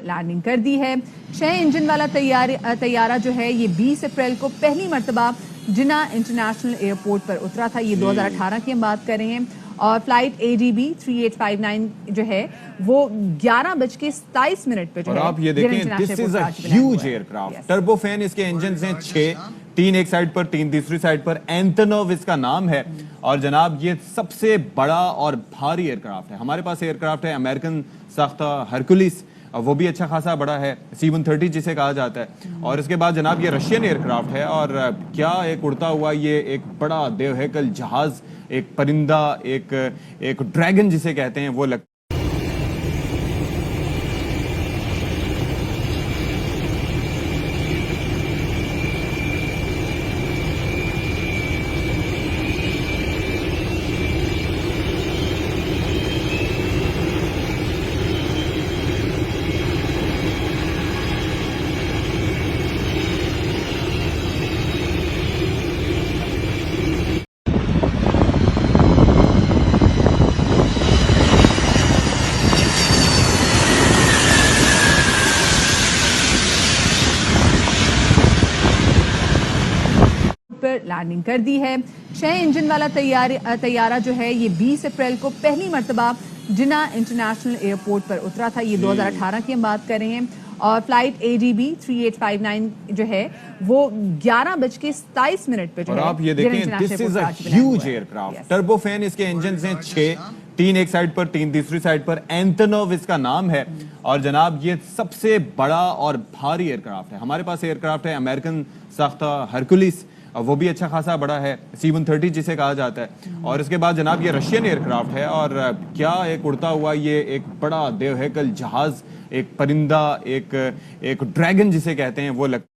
Landing कर दी है। 6 engine वाला तैयारा जो है ये 20 अप्रैल को पहली मर्तबा जिना इंटरनेशनल एयरपोर्ट पर उतरा था। ये 2018 की हम बात कर रहे हैं और फ्लाइट ADB 3859 जो है वो 11:27 पे जो और है आप ये देखें, this is a huge aircraft. Turbofan इसके इंजन हैं 6, 3 एक साइड पर, 3 दूसरी साइड पर। एंटोनोव इसका नाम है और जनाब ये सबसे बड़ा और भारी एयरक्राफ्ट है। हमारे पास एयरक्राफ्ट है अमेरिकन साख्ता हरकुलिस, वो भी अच्छा खासा बड़ा है, C-130 जिसे कहा जाता है। और इसके बाद जनाब ये रशियन एयरक्राफ्ट है और क्या एक उड़ता हुआ ये एक बड़ा देवहैकल जहाज, एक परिंदा, एक ड्रैगन जिसे कहते हैं वो लगता है। लैंडिंग कर दी है। 6 इंजन वाला तैयारा जो है ये 20 अप्रैल को पहली मर्तबा जिना इंटरनेशनल एयरपोर्ट पर उतरा था। ये 2018 की हम बात कर रहे हैं और फ्लाइट ADB 3859 जो है वो 11:27 पे जो और है। आप ये देखें, this is a huge aircraft. Turbofan इसके इंजन हैं 6, 3 एक साइड पर, 3 दूसरी साइड पर। एंटोनोव इसका नाम है और जनाब ये सबसे बड़ा और भारी एयरक्राफ्ट है। हमारे पास एयरक्राफ्ट है अमेरिकन साख्ता हरकुलिस, वो भी अच्छा खासा बड़ा है, C-130 जिसे कहा जाता है। और इसके बाद जनाब ये रशियन एयरक्राफ्ट है और क्या एक उड़ता हुआ ये एक बड़ा देवहैकल जहाज, एक परिंदा, एक ड्रैगन जिसे कहते हैं वो लगता है।